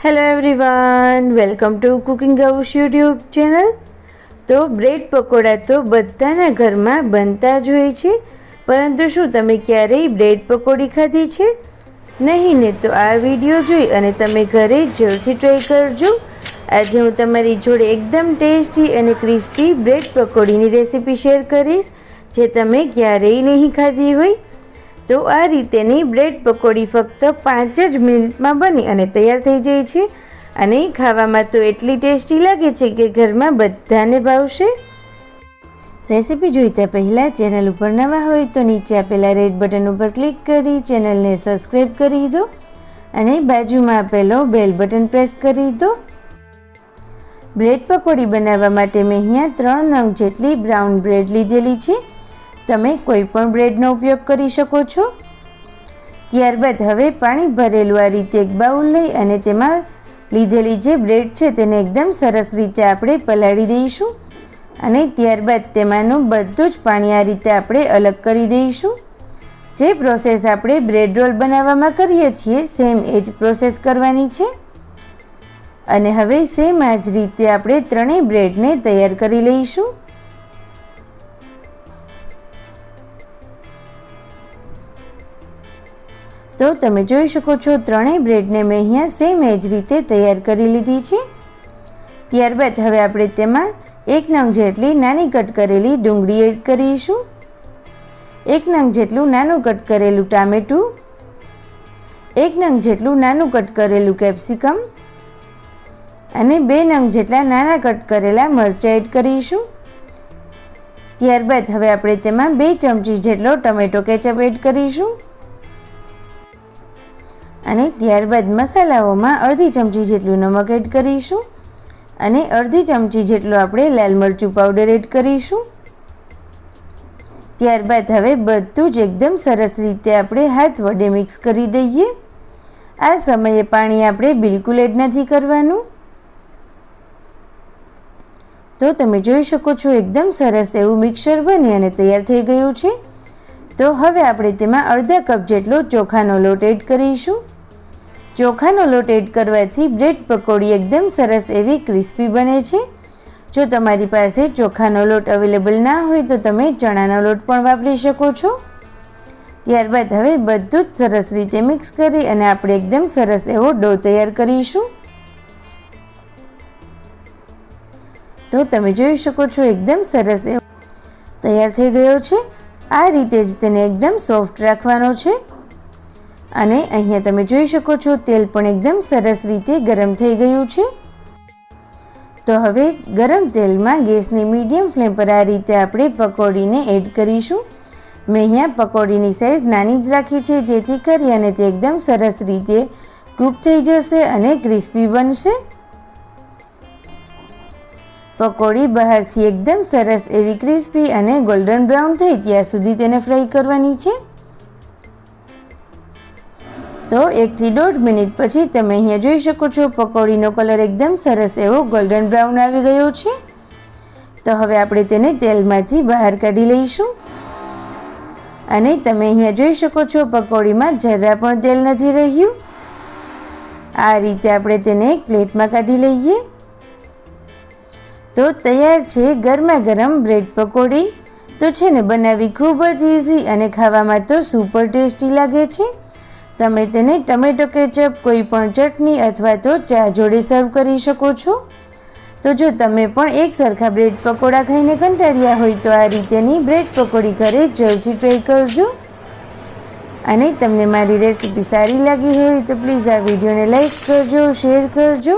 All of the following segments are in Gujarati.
Hello everyone, welcome to cooking house YouTube channel. તો બ્રેડ પકોડા તો બધાના ઘરમાં બનતા જ હોય છે, પરંતુ શું તમે ક્યારેય બ્રેડ પકોડી ખાધી છે? નહીં ને તો આ વિડીયો જોઈ અને તમે ઘરે જરૂરથી ટ્રાય કરજો। આજે હું તમારી જોડે એકદમ ટેસ્ટી અને ક્રિસ્પી બ્રેડ પકોડીની રેસીપી શેર કરીશ, જે તમે ક્યારેય નહીં ખાધી હોય। તો આ રીતેની બ્રેડ પકોડી ફક્ત 5 જ મિનિટમાં બની અને તૈયાર થઈ જાય છે, અને ખાવામાં તો એટલી ટેસ્ટી લાગે છે કે ઘરમાં બધાને ભાવશે। રેસીપી જોઈતા પહેલાં ચેનલ ઉપર નવા હોય તો નીચે આપેલા રેડ બટન ઉપર ક્લિક કરી ચેનલને સબસ્ક્રાઈબ કરી દો અને બાજુમાં આપેલો બેલ બટન પ્રેસ કરી દો। બ્રેડ પકોડી બનાવવા માટે મેં અહીંયા 3 નંગ જેટલી બ્રાઉન બ્રેડ લીધેલી છે। તમે કોઈ પણ બ્રેડનો ઉપયોગ કરી શકો છો। ત્યારબાદ હવે પાણી ભરેલું આ રીતે એક બાઉલ લઈ અને તેમાં લીધેલી જે બ્રેડ છે તેને એકદમ સરસ રીતે આપણે પલાળી દઈશું, અને ત્યારબાદ તેમાંનું બધું જ પાણી આ રીતે આપણે અલગ કરી દઈશું। જે પ્રોસેસ આપણે બ્રેડ રોલ બનાવવામાં કરીએ છીએ સેમ એ જ પ્રોસેસ કરવાની છે, અને હવે સેમ આ જ રીતે આપણે ત્રણેય બ્રેડને તૈયાર કરી લઈશું। તો તમે જોઈ શકો છો ત્રણેય બ્રેડને મેં અહીંયા સેમ એ જ રીતે તૈયાર કરી લીધી છે। ત્યારબાદ હવે આપણે તેમાં 1 નંગ જેટલી નાની કટ કરેલી ડુંગળી એડ કરીશું, 1 નંગ જેટલું નાનું કટ કરેલું ટામેટું, 1 નંગ જેટલું નાનું કટ કરેલું કેપ્સિકમ અને 2 નંગ જેટલા નાના કટ કરેલા મરચાં એડ કરીશું। ત્યારબાદ હવે આપણે તેમાં 2 ચમચી જેટલો ટમેટો કેચઅપ એડ કરીશું, અને ત્યારબાદ મસાલાઓમાં અડધી ચમચી જેટલું નમક એડ કરીશું અને અડધી ચમચી જેટલું આપણે લાલ મરચું પાવડર એડ કરીશું। ત્યારબાદ હવે બધું જ એકદમ સરસ રીતે આપણે હાથ વડે મિક્સ કરી દઈએ। આ સમયે પાણી આપણે બિલકુલ એડ નથી કરવાનું। તો તમે જોઈ શકો છો એકદમ સરસ એવું મિક્સર બની અને તૈયાર થઈ ગયું છે। તો હવે આપણે તેમાં અડધા કપ જેટલો ચોખાનો લોટ એડ કરીશું। ચોખાનો લોટ એડ કરવાથી બ્રેડ પકોડી એકદમ સરસ એવી ક્રિસ્પી બને છે। જો તમારી પાસે ચોખાનો લોટ અવેલેબલ ના હોય તો તમે ચણાનો લોટ પણ વાપરી શકો છો। ત્યારબાદ હવે બધું જ સરસ રીતે મિક્સ કરી અને આપણે એકદમ સરસ એવો ડો તૈયાર કરીશું। તો તમે જોઈ શકો છો એકદમ સરસ એવો તૈયાર થઈ ગયો છે। આ રીતે જ તેને એકદમ સોફ્ટ રાખવાનો છે, અને અહીંયા તમે જોઈ શકો છો તેલ પણ એકદમ સરસ રીતે ગરમ થઈ ગયું છે। તો હવે ગરમ તેલમાં ગેસની મીડિયમ ફ્લેમ પર આ રીતે આપણે પકોડીને એડ કરીશું। મેં અહીંયા પકોડીની સાઇઝ નાની જ રાખી છે, જેથી કરી અને તે એકદમ સરસ રીતે કૂક થઈ જશે અને ક્રિસ્પી બનશે। પકોડી બહારથી એકદમ સરસ એવી ક્રિસ્પી અને ગોલ્ડન બ્રાઉન થઈ ત્યાં સુધી તેને ફ્રાય કરવાની છે। તો 1 થી 1.5 મિનિટ પછી તમે અહીંયા જોઈ શકો છો પકોડીનો કલર એકદમ સરસ એવો ગોલ્ડન બ્રાઉન આવી ગયો છે। તો હવે આપણે તેને તેલમાંથી બહાર કાઢી લઈશું, અને તમે અહીંયા જોઈ શકો છો પકોડીમાં જરા પણ તેલ નથી રહ્યું। આ રીતે આપણે તેને એક પ્લેટમાં કાઢી લઈએ। તો તૈયાર છે ગરમા ગરમ બ્રેડ પકોડી। તો છે ને બનાવવી ખૂબ જ ઇઝી અને ખાવામાં તો સુપર ટેસ્ટી લાગે છે। તમે તેને ટમેટો કેચઅપ, કોઈ પણ ચટણી અથવા તો ચા જોડે સર્વ કરી શકો છો। તો જો તમે પણ એક સરખા બ્રેડ પકોડા ખાઈને કંટાળ્યા હોય તો આ રીતેની બ્રેડ પકોડી ઘરે જરૂરથી ટ્રાય કરજો। અને તમને મારી રેસીપી સારી લાગી હોય તો પ્લીઝ આ વિડીયોને લાઈક કરજો, શેર કરજો,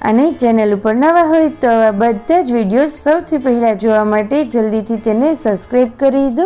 અને ચેનલ ઉપર નવા હોય તો આવા બધા જ વિડીયો સૌથી પહેલાં જોવા માટે જલ્દીથી તેને સબસ્ક્રાઈબ કરી દો।